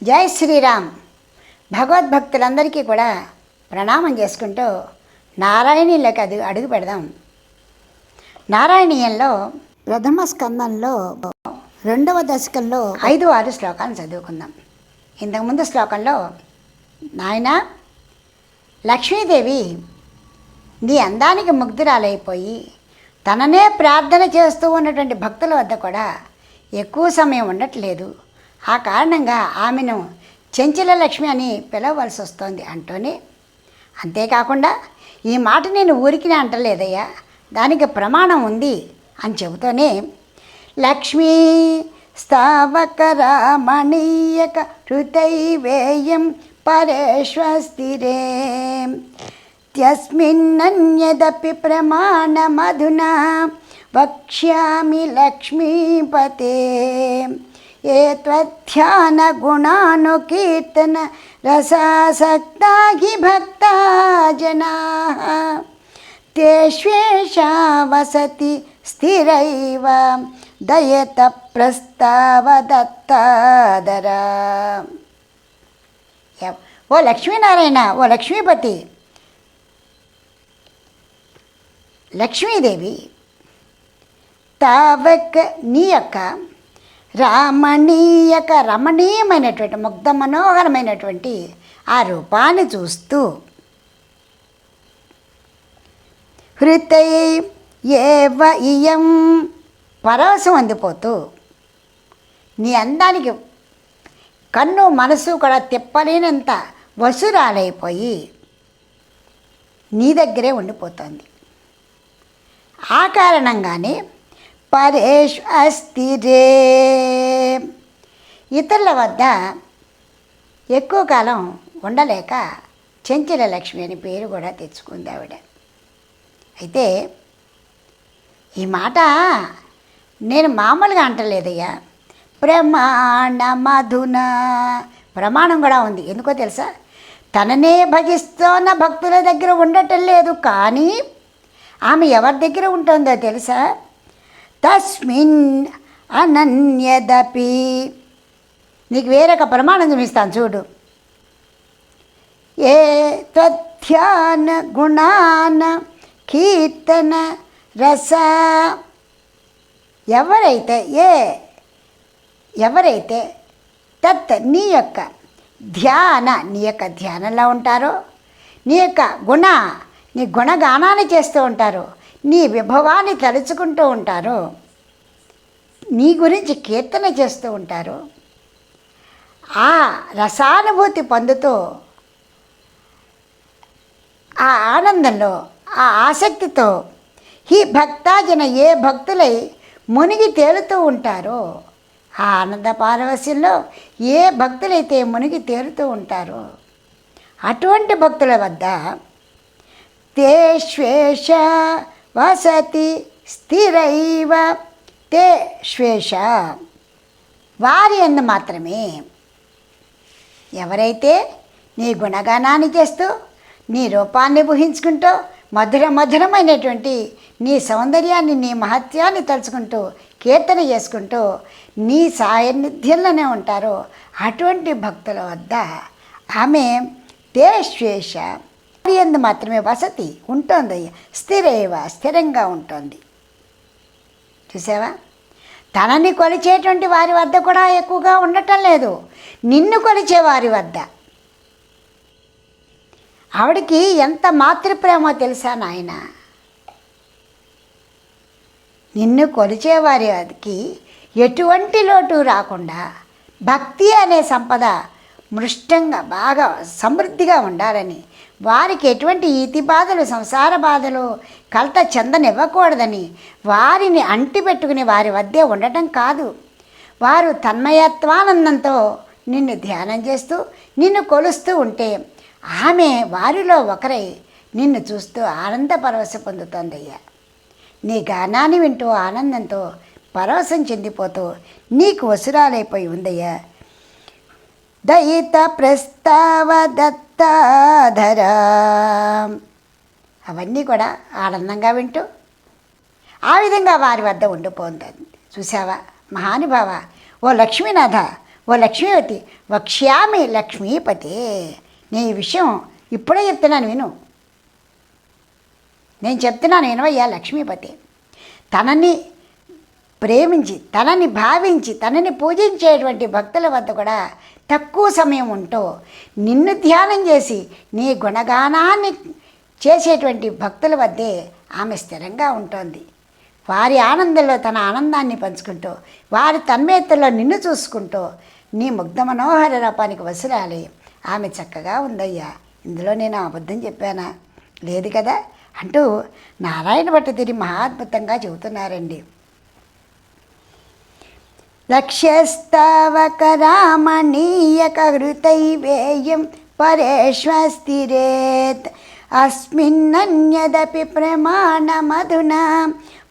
జై శ్రీరామ్. భగవద్భక్తులందరికీ కూడా ప్రణామం చేసుకుంటూ నారాయణీయులకు అడుగు పెడదాం. నారాయణీయంలో ప్రథమ స్కందంలో 2వ దశకంలో 5-6 శ్లోకాలను చదువుకుందాం. ఇంతకుముందు శ్లోకంలో నాయన లక్ష్మీదేవి నీ అందానికి ముగ్ధురాలైపోయి తననే ప్రార్థన చేస్తూ ఉన్నటువంటి భక్తుల వద్ద కూడా ఎక్కువ సమయం ఉండట్లేదు. ఆ కారణంగా ఆమెను చెంచల లక్ష్మి అని పిలవలసి వస్తోంది అంటూనే, అంతేకాకుండా ఈ మాట నేను ఊరికినే అంటలేదయ్యా, దానికి ప్రమాణం ఉంది అని చెబుతూనే లక్ష్మీ స్థావక రమణీయక హృదైవేయం పరేష్వస్థిరే త్యస్మిన్నన్యదపి ప్రమాణమధునా వక్ష్యామి లక్ష్మీపతే ఏ త్వధ్యాన గుణానుకీర్తన రసాసక్తా హి భక్తా జనాః తేష్వేషా వసతి స్థిరైవ దయత ప్రస్తావ దత్తాదరా. ఓ లక్ష్మీనారాయణ, ఓ లక్ష్మీపతి, లక్ష్మీదేవి తావక్ నీ యొక్క రమణీయమైనటువంటి ముగ్ధ మనోహరమైనటువంటి ఆ రూపాన్ని చూస్తూ హృతై ఏవ ఇయం పరవశం అందిపోతూ నీ అందానికి కన్ను మనసు కూడా తిప్పలేనంత వసురాలైపోయి నీ దగ్గరే ఉండిపోతుంది. ఆ కారణంగానే పరేష్ అస్థిరే ఇతరుల వద్ద ఎక్కువ కాలం ఉండలేక చెంచల లక్ష్మి అని పేరు కూడా తెచ్చుకుంది ఆవిడ. అయితే ఈ మాట నేను మామూలుగా అంటలేదయ్యా, ప్రమాణమధున ప్రమాణం కూడా ఉంది. ఎందుకో తెలుసా, తననే భజిస్తున్న భక్తుల దగ్గర ఉండటం లేదు, కానీ ఆమె ఎవరి దగ్గర ఉంటుందో తెలుసా, తస్మిన్ అనన్యదపి. నీకు వేరొక ప్రమాణం చూపిస్తాను చూడు. ఏ త్వధ్యాన గుణాన కీర్తన రస. ఎవరైతే తత్ నీ యొక్క ధ్యానంలో ఉంటారో, నీ గుణగానాన్ని చేస్తూ ఉంటారో, నీ విభవాన్ని తలుచుకుంటూ ఉంటారో, నీ గురించి కీర్తన చేస్తూ ఉంటారో, ఆ రసానుభూతి పొందుతూ ఆ ఆనందంలో ఆ ఆసక్తితో ఈ భక్తాజన ఏ భక్తులై మునిగి తేలుతూ ఉంటారో, ఆ ఆనంద పారవస్యంలో ఏ భక్తులైతే మునిగి తేలుతూ ఉంటారో అటువంటి భక్తుల వద్ద తేష్వేష వసతి స్థిరైవ. తే శ్వేష వారి యందు మాత్రమే, ఎవరైతే నీ గుణగానాన్ని చేస్తూ నీ రూపాన్ని ఊహించుకుంటూ మధురమైనటువంటి నీ సౌందర్యాన్ని నీ మహత్యాన్ని తలుచుకుంటూ కీర్తన చేసుకుంటూ నీ సాన్నిధ్యంలోనే ఉంటారో అటువంటి భక్తుల వద్ద ఆమె తేష్వేష ఎందు మాత్రమే వసతి ఉంటుంది, స్థిరంగా ఉంటుంది. చూసావా, తనని కొలిచేటువంటి వారి వద్ద కూడా ఎక్కువగా ఉండటం లేదు, నిన్ను కొలిచే వారి వద్ద. ఆవిడికి ఎంత మాతృప్రేమో తెలుసా నాయన. నిన్ను కొలిచేవారికి ఎటువంటి లోటు రాకుండా భక్తి అనే సంపద మృష్టంగా బాగా సమృద్ధిగా ఉండాలని, వారికి ఎటువంటి ఈతి బాధలు సంసార బాధలు కలత చెందనివ్వకూడదని వారిని అంటిపెట్టుకుని వారి వద్దే ఉండటం కాదు, వారు తన్మయత్వానందంతో నిన్ను ధ్యానం చేస్తూ నిన్ను కొలుస్తూ ఉంటే ఆమె వారిలో ఒకరై నిన్ను చూస్తూ ఆనంద పరవశ పొందుతోందయ్యా. నీ గానాన్ని వింటూ ఆనందంతో పరవశం చెందిపోతూ నీకు వసురాలైపోయి ఉందయ్యా. దయిత ప్రస్తావ దత్తాధరా. అవన్నీ కూడా ఆనందంగా వింటూ ఆ విధంగా వారి వద్ద ఉండిపోతుంది. చూసావా మహానుభావ, ఓ లక్ష్మీనాథ, ఓ లక్ష్మీవతి వక్ష్యామి లక్ష్మీపతే. నేను ఈ విషయం ఇప్పుడే చెప్తున్నాను విను. నేను చెప్తున్నాను వినవయ్యా లక్ష్మీపతి. తనని ప్రేమించి, తనని భావించి, తనని పూజించేటువంటి భక్తుల వద్ద కూడా తక్కువ సమయం ఉంటూ నిన్ను ధ్యానం చేసి నీ గుణగానాన్ని చేసేటువంటి భక్తుల వద్దే ఆమె స్థిరంగా ఉంటుంది. వారి ఆనందంలో తన ఆనందాన్ని పంచుకుంటూ, వారి తన్మయతలో నిన్ను చూసుకుంటూ నీ ముగ్ధ మనోహర రూపానికి వసురాలి. ఆమె చక్కగా ఉందయ్యా, ఇందులో నేను అబద్ధం చెప్పానా? లేదు కదా అంటూ నారాయణ భట్టతిరి మహాద్భుతంగా చెబుతున్నారండి. లక్ష్యస్తావక రామణీయక హృతైవేయం పరేష్వస్థిరేత్ అస్మిన్నన్యదపి ప్రమాణమధునా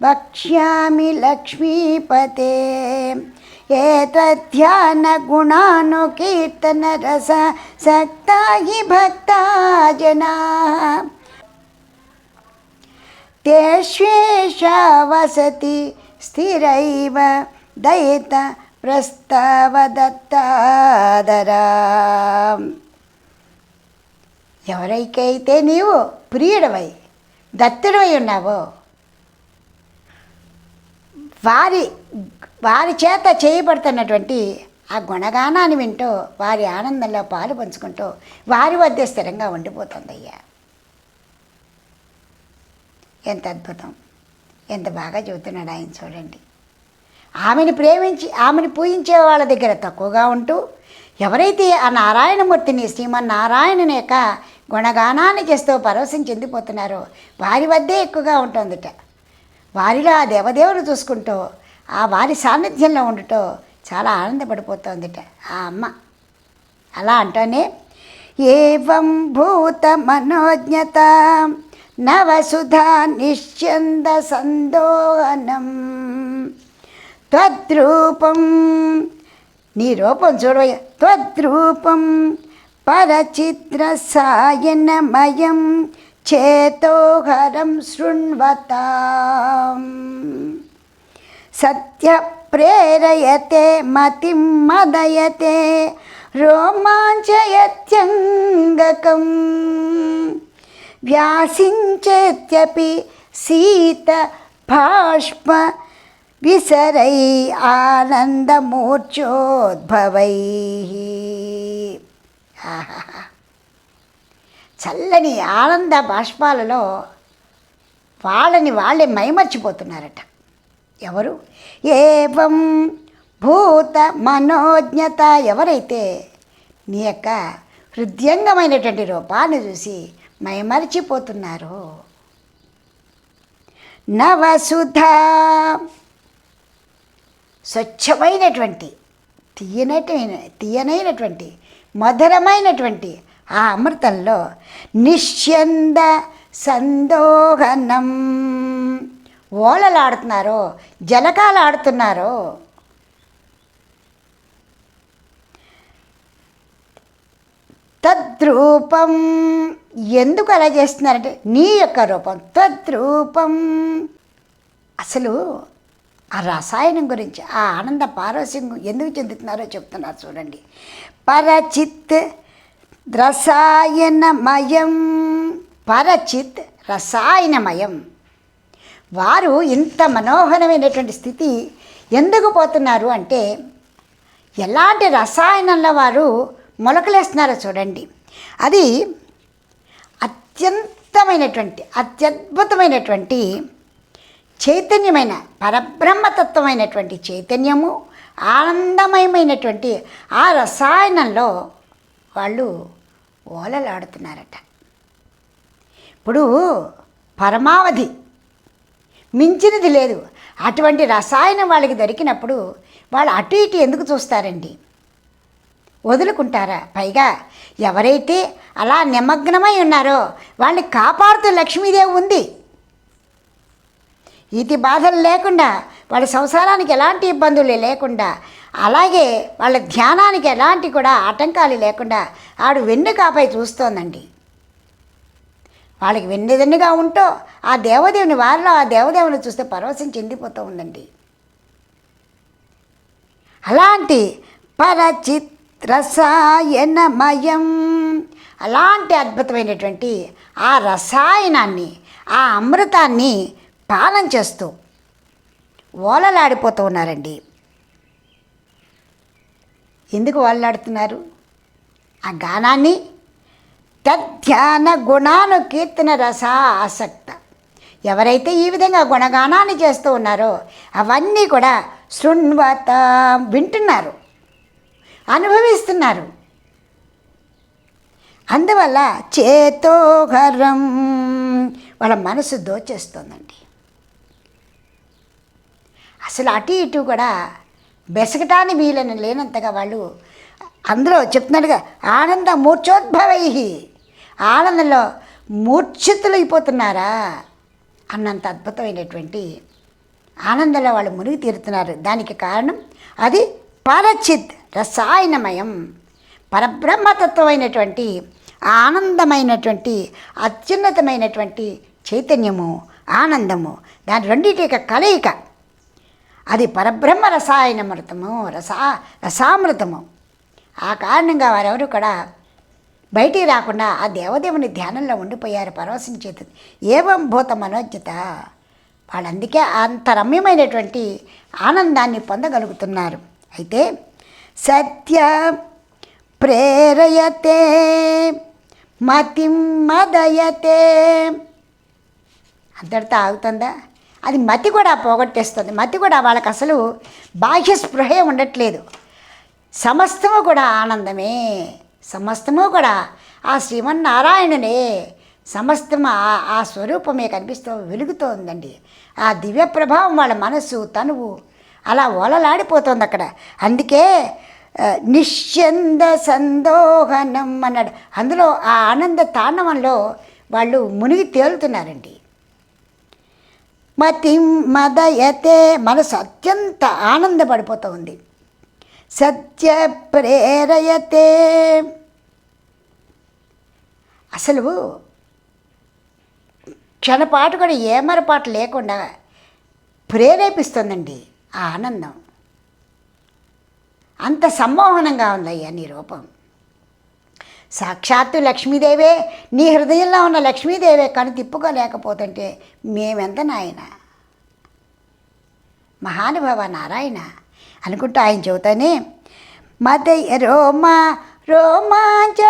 వక్ష్యామి లక్ష్మీపతే. ఏతధ్యాన గుణానుకీర్తన రస సక్తా హి భక్తా జనా తేష్వేషా వసతి స్థిరైవ దయిత ప్రస్తావ దత్తాదరా. ఎవరికైతే నీవు ప్రియుడవై దత్తుడవై ఉన్నావో వారి చేత చేయబడుతున్నటువంటి ఆ గుణగానాన్ని వింటూ వారి ఆనందంలో పాలు పంచుకుంటూ వారి వద్దే స్థిరంగా ఉండిపోతుందయ్యా. ఎంత అద్భుతం, ఎంత బాగా చెబుతున్నాడు ఆయన చూడండి. ఆమెను ప్రేమించి ఆమెను పూజించే వాళ్ళ దగ్గర తక్కువగా ఉంటూ, ఎవరైతే ఆ నారాయణమూర్తిని శ్రీమన్నారాయణుని యొక్క గుణగానాన్ని చేస్తూ పరవశం చెందిపోతున్నారో వారి వద్దే ఎక్కువగా ఉంటుందిట. వారిలో ఆ దేవదేవుడు చూసుకుంటూ ఆ వారి సాన్నిధ్యంలో ఉండుటూ చాలా ఆనందపడిపోతుందిట ఆ అమ్మ. అలా అంటూనే ఏవం భూత మనోజ్ఞత నవసుధా నిశ్చంద సందోహనం త్వద్రూపం. నీ రూపం చూడవయ్య. త్వద్రూపం పరచిత్ర సాయనమయం చేతోహరం శృణ్వతాం సత్య ప్రేరయతే మతిం మదయతే రోమాంచయత్యంగకం వ్యాసించేత్యపి శీత భాష్మ విసరై ఆనందమూర్ఛోద్భవై. చల్లని ఆనంద బాష్పాలలో వాళ్ళే మైమర్చిపోతున్నారట. ఎవరు? ఏవం భూత మనోజ్ఞత. ఎవరైతే నీ యొక్క హృదయంగమైనటువంటి రూపాన్ని చూసి మైమర్చిపోతున్నారో. నవసుధా స్వచ్ఛమైనటువంటి తీయనైనటువంటి మధురమైనటువంటి ఆ అమృతంలో నిశ్చంద సందోహనం ఓలలాడుతున్నారో, జలకాలాడుతున్నారో. తద్రూపం. ఎందుకు అలా చేస్తున్నారంటే నీ యొక్క రూపం. తద్రూపం. అసలు ఆ రసాయనం గురించి, ఆ ఆనంద పారవశ్యం ఎందుకు చెందుతున్నారో చెప్తున్నారు చూడండి. పరచిత్ రసాయనమయం. పరచిత్ రసాయనమయం. వారు ఇంత మనోహరమైనటువంటి స్థితి ఎందుకు పోతున్నారు అంటే ఎలాంటి రసాయనంలో వారు మొలకలేస్తున్నారో చూడండి. అది అత్యద్భుతమైనటువంటి చైతన్యమైన పరబ్రహ్మతత్వమైనటువంటి చైతన్యము, ఆనందమయమైనటువంటి ఆ రసాయనంలో వాళ్ళు ఓలలాడుతున్నారట. ఇప్పుడు పరమావధి మించినది లేదు. అటువంటి రసాయనం వాళ్ళకి దొరికినప్పుడు వాళ్ళు అటు ఇటు ఎందుకు చూస్తారండి? వదులుకుంటారా? పైగా ఎవరైతే అలా నిమగ్నమై ఉన్నారో వాళ్ళని కాపాడుతూ లక్ష్మీదేవి ఉంది. ఈతి బాధలు లేకుండా, వాళ్ళ సంసారానికి ఎలాంటి ఇబ్బందులు లేకుండా, అలాగే వాళ్ళ ధ్యానానికి ఎలాంటి కూడా ఆటంకాలు లేకుండా ఆడు వెన్నుకాపై చూస్తోందండి. వాళ్ళకి వెన్నెదన్నుగా ఉంటూ ఆ దేవదేవుని, వారిలో ఆ దేవదేవుని చూస్తే పరవశం చెందిపోతూ ఉందండి. అలాంటి పరచిత్ రసాయనమయం. అలాంటి అద్భుతమైనటువంటి ఆ రసాయనాన్ని, ఆ అమృతాన్ని పానం చేస్తూ ఓలలాడిపోతూ ఉన్నారండి. ఎందుకు ఓలలాడుతున్నారు? ఆ గానాన్ని తధ్యాన గుణాను కీర్తన రస ఆసక్త. ఎవరైతే ఈ విధంగా గుణగానాన్ని చేస్తూ ఉన్నారో అవన్నీ కూడా శృణ్వత, వింటున్నారు, అనుభవిస్తున్నారు. అందువల్ల చేతోహరం, వాళ్ళ మనసు దోచేస్తుందండి. అసలు అటు ఇటు కూడా బెసకటాన్ని వీలని లేనంతగా వాళ్ళు అందులో చెప్తున్నాడుగా ఆనంద మూర్ఛోద్భవై, ఆనందంలో మూర్ఛితులైపోతున్నారా అన్నంత అద్భుతమైనటువంటి ఆనందంలో వాళ్ళు మునిగి తీరుతున్నారు. దానికి కారణం అది పరచిత్ రసాయనమయం, పరబ్రహ్మతత్వమైనటువంటి ఆనందమైనటువంటి అత్యున్నతమైనటువంటి చైతన్యము, ఆనందము, దాని రెండింటి యొక్క కలయిక. అది పరబ్రహ్మ రసాయనమృతము, రసామృతము. ఆ కారణంగా వారెవరు కూడా బయటికి రాకుండా ఆ దేవదేవుని ధ్యానంలో ఉండిపోయారు పరవశించేది. ఏవం భూత మనోజ్ఞత, వాళ్ళందుకే అంత రమ్యమైనటువంటి ఆనందాన్ని పొందగలుగుతున్నారు. అయితే సత్య ప్రేరయతే మతిం మదయతే, అంతటితో ఆగుతుందా? అది మతి కూడా పోగొట్టేస్తుంది. మతి కూడా వాళ్ళకి అసలు బాహ్య స్పృహే ఉండట్లేదు. సమస్తము కూడా ఆనందమే, సమస్తము కూడా ఆ శ్రీమన్నారాయణునే, సమస్తము ఆ స్వరూపమే కనిపిస్తూ వెలుగుతూ ఉందండి. ఆ దివ్య ప్రభావం వాళ్ళ మనసు, తనువు అలా ఓలలాడిపోతుంది అక్కడ. అందుకే నిశ్చంద సందోహనం అన్నాడు. అందులో ఆ ఆనంద తాండవంలో వాళ్ళు మునిగి తేలుతున్నారండి. మతి మదయతే, మనసు అత్యంత ఆనందపడిపోతూ ఉంది. సత్య ప్రేరయతే, అసలు క్షణపాటు కూడా ఏమరపాటు లేకుండా ప్రేరేపిస్తుందండి ఆ ఆనందం. అంత సమ్మోహనంగా ఉందయ్యా నీ రూపం. సాక్షాత్తు లక్ష్మీదేవే, నీ హృదయంలో ఉన్న లక్ష్మీదేవే కను తిప్పుకోలేకపోతుంటే మేమెంత నాయన, మహానుభావ నారాయణ అనుకుంటూ ఆయన చెబుతానే మదయ రోమాంచయత్యంగకం,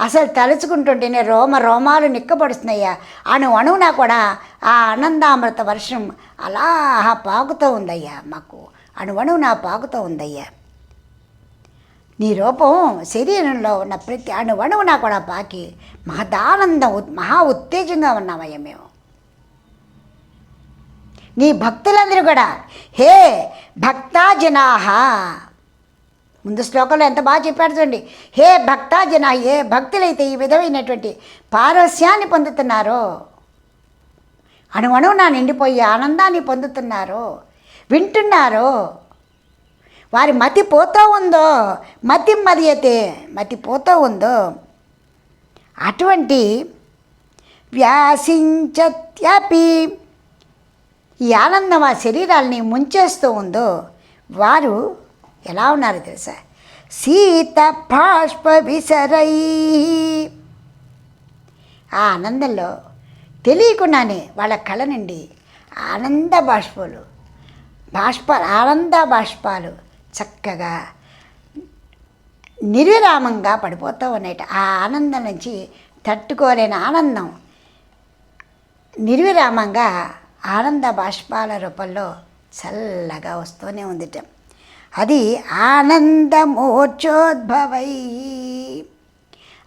అసలు తలుచుకుంటుంటేనే రోమాలు నిక్కబడుతున్నాయ్యా. అణువునా కూడా ఆ ఆనందామృత వర్షం అలా పాకుతూ ఉందయ్యా, మాకు అణువునా పాకుతూ ఉందయ్యా. నీ రూపం శరీరంలో ఉన్న ప్రతి అణువునా కూడా పాకి మహా ఉత్తేజంగా ఉన్నామయ్యా మేము. నీ భక్తులందరూ కూడా హే భక్తాజనాహ, ముందు శ్లోకంలో ఎంత బాగా చెప్పాడు చూడండి. హే భక్తాజన, ఏ భక్తులైతే ఈ విధమైనటువంటి పారవస్యాన్ని పొందుతున్నారో, అణువణువునా నిండిపోయి ఆనందాన్ని పొందుతున్నారో, వింటున్నారో, వారి మతి పోతూ ఉందో, మతి మదియతే, మతి పోతూ ఉందో, అటువంటి వ్యాసించత్యపి, ఈ ఆనందం ఆ శరీరాల్ని ముంచేస్తూ ఉందో వారు ఎలా ఉన్నారు తెలుసా? శీత బాష్ప విసరై, ఆ ఆనందంలో తెలియకుండానే వాళ్ళ కళ్ళ నుండి ఆనంద బాష్పాలు చక్కగా నిర్విరామంగా పడిపోతూ ఉన్నాయట. ఆ ఆనందం నుంచి తట్టుకోలేని ఆనందం నిర్విరామంగా ఆనంద బాష్పాల రూపంలో చల్లగా వస్తూనే ఉందిట. అది ఆనందమోర్చోద్భవై,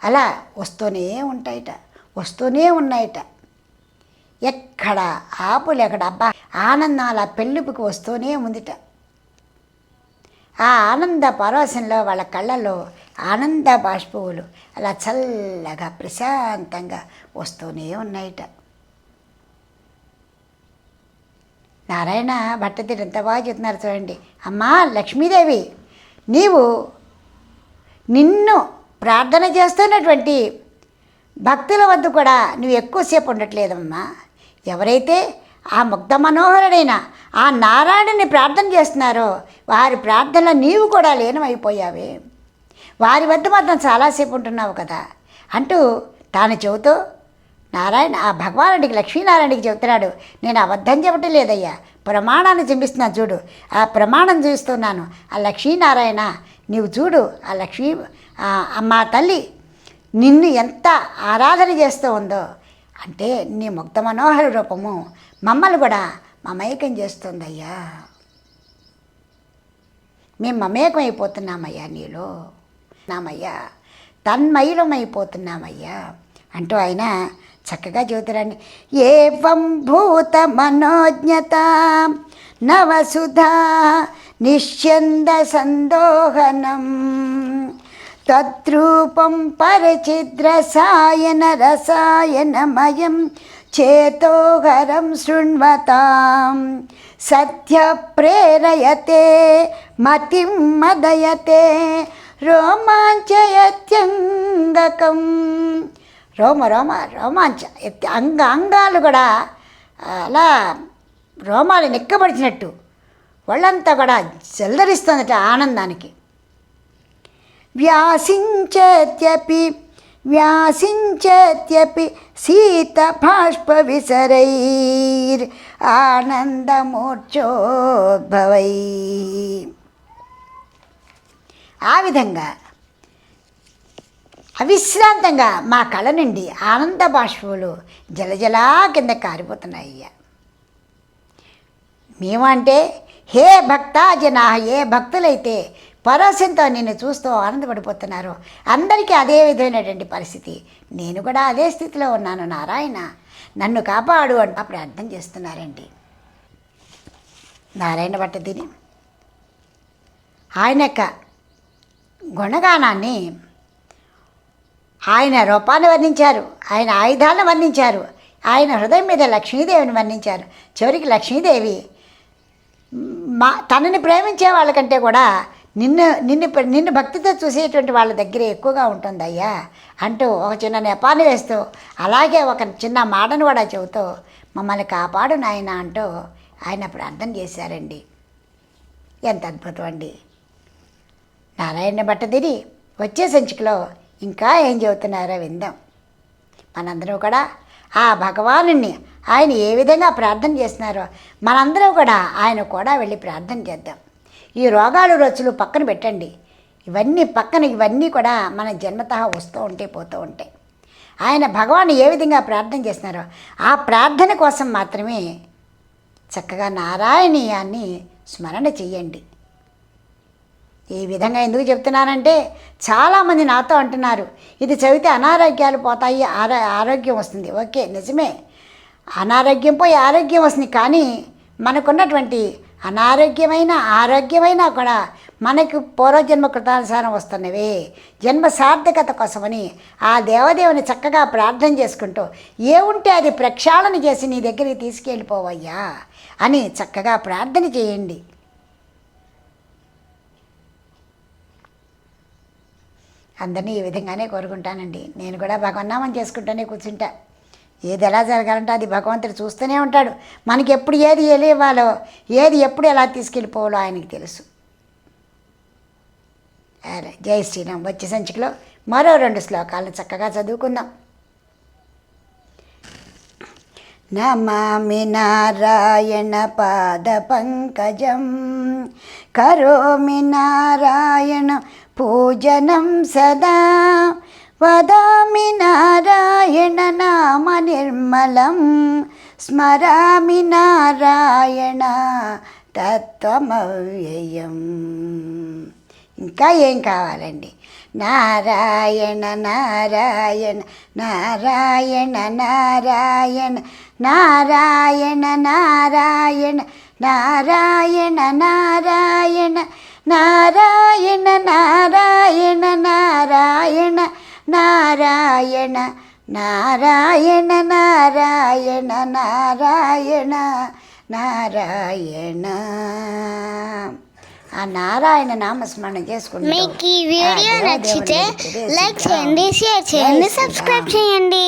అలా వస్తూనే ఉన్నాయట. ఎక్కడ ఆపులేకడ, అబ్బా ఆనందం అలా పెళ్ళిపుకి వస్తూనే ఉందిట. ఆ ఆనంద పరవశంలో వాళ్ళ కళ్ళల్లో ఆనంద బాష్పములు అలా చల్లగా ప్రశాంతంగా వస్తూనే ఉన్నాయట. నారాయణ భట్టతిరి ఎంత బాగా చెప్తున్నారు చూడండి. అమ్మా లక్ష్మీదేవి, నిన్ను ప్రార్థన చేస్తున్నటువంటి భక్తుల వద్ద కూడా నువ్వు ఎక్కువసేపు ఉండట్లేదమ్మా. ఎవరైతే ఆ ముగ్ధ మనోహరుడైన ఆ నారాయణుని ప్రార్థన చేస్తున్నారో వారి ప్రార్థనలో నీవు కూడా లీనమైపోయావే, వారి వద్ద మాత్రం చాలాసేపు ఉంటున్నావు కదా అంటూ తాను చెబుతూ నారాయణ ఆ భగవానుడికి లక్ష్మీనారాయణకి చెబుతున్నాడు, నేను అబద్ధం చెప్పటం లేదయ్యా, ప్రమాణాన్ని చూపిస్తున్నాను చూడు, ఆ ప్రమాణం చూస్తున్నాను. ఆ లక్ష్మీనారాయణ నీవు చూడు, ఆ లక్ష్మీ మా తల్లి నిన్ను ఎంత ఆరాధన చేస్తూ ఉందో అంటే నీ ముగ్ధ మనోహర రూపము మమ్మల్ని కూడా మమేకం చేస్తుందయ్యా, మేము మమేకమైపోతున్నామయ్యా నీలో నామయ్యా, తన్మయులమైపోతున్నామయ్యా అంటూ ఆయన చక్కగా చెబుతారండి. ఏవం భూత మనోజ్ఞత నవసుధా నిశ్చంద సందోహనం తద్రూపం పరచిద్రసాయన రసాయనమయం చేతోహరం శృణ్వతాం సత్య ప్రేరయతే మతిం మదయతే రోమాంచయత్యంగకం. రోమాంచ అంగాలు కూడా అలా రోమాలు నెక్కబడిచినట్టు వాళ్ళంతా కూడా జల్దరిస్తుందట ఆనందానికి. వ్యాసించత్యపి శీత బాష్ప విసరైర్ ఆనందమూర్ఛోద్భవై. ఆ విధంగా అవిశ్రాంతంగా మా కళ నుండి ఆనంద బాష్పాలు జలజలా కింద కారిపోతున్నాయ్యా. మేమంటే హే భక్తా జనా, ఏ భక్తులైతే పరవశంతో నిన్ను చూస్తూ ఆనందపడిపోతున్నారో అందరికీ అదే విధమైనటువంటి పరిస్థితి, నేను కూడా అదే స్థితిలో ఉన్నాను నారాయణ, నన్ను కాపాడు అంటూ ప్రార్థన చేస్తున్నారండి. నారాయణ భట్టతిని ఆయన యొక్క గుణగానాన్ని, ఆయన రూపాన్ని వర్ణించారు, ఆయన ఆయుధాలను వర్ణించారు, ఆయన హృదయం మీద లక్ష్మీదేవిని వర్ణించారు. చివరికి లక్ష్మీదేవి తనని ప్రేమించే వాళ్ళకంటే కూడా నిన్ను భక్తితో చూసేటువంటి వాళ్ళ దగ్గరే ఎక్కువగా ఉంటుందయ్యా అంటూ ఒక చిన్న నెపాన్ని వేస్తూ, అలాగే ఒక చిన్న మాటను కూడా చెబుతూ మమ్మల్ని కాపాడు నాయన అంటూ ఆయన ప్రార్థన చేశారండి. ఎంత అద్భుతం అండి. నారాయణ భట్టతిరి వచ్చే సంచికలో ఇంకా ఏం చెబుతున్నారో విందాం. మనందరూ కూడా ఆ భగవానుని ఆయన ఏ విధంగా ప్రార్థన చేస్తున్నారో మనందరూ కూడా ఆయన కూడా వెళ్ళి ప్రార్థన చేద్దాం. ఈ రోగాలు రొచ్చులు పక్కన పెట్టండి, ఇవన్నీ కూడా మన జన్మతః వస్తూ ఉంటే పోతూ ఉంటాయి. ఆయన భగవాను ఏ విధంగా ప్రార్థన చేస్తున్నారో ఆ ప్రార్థన కోసం మాత్రమే చక్కగా నారాయణీయాన్ని స్మరణ చెయ్యండి. ఈ విధంగా ఎందుకు చెప్తున్నానంటే చాలామంది నాతో అంటున్నారు, ఇది చదివితే అనారోగ్యాలు పోతాయి, ఆరోగ్యం వస్తుంది. ఓకే, నిజమే, అనారోగ్యం పోయి ఆరోగ్యం వస్తుంది. కానీ మనకున్నటువంటి ఆరోగ్యమైన కూడా మనకు పూర్వజన్మ కృతానుసారం వస్తున్నవే. జన్మ సార్థకత కోసమని ఆ దేవదేవుని చక్కగా ప్రార్థన చేసుకుంటూ ఏముంటే అది ప్రక్షాళన చేసి నీ దగ్గరికి తీసుకెళ్ళిపోవయ్యా అని చక్కగా ప్రార్థన చేయండి. అందరినీ ఈ విధంగానే కోరుకుంటానండి. నేను కూడా భగవన్నామం చేసుకుంటూనే కూర్చుంటా. ఏది ఎలా జరగాలంటే అది భగవంతుడు చూస్తూనే ఉంటాడు. మనకి ఎప్పుడు ఏది ఇవ్వాలో, ఏది ఎప్పుడు ఎలా తీసుకెళ్ళిపోవాలో ఆయనకి తెలుసు. జై శ్రీరామ్. వచ్చే సంచికలో మరో 2 శ్లోకాలను చక్కగా చదువుకుందాం. నమామి నారాయణ పాద పంకజం కరోమి నారాయణ పూజనం సదా వదామి నారాయణ నామ నిర్మలం స్మరామి నారాయణ తత్వమవ్యయం. ఇంకా ఏం కావాలండి? నారాయణ నారాయణ నారాయణ నారాయణ నారాయణ నారాయణ నారాయణ నారాయణ నారాయణ నారాయణ నారాయణ నారాయణ నారాయణ నారాయణ నారాయణ నారాయణ. ఆ నారాయణ నామస్మరణ చేసుకుంటాం. మీకు ఈ వీడియో నచ్చితే లైక్ చేయండి, షేర్ చేయండి, సబ్స్క్రైబ్ చేయండి.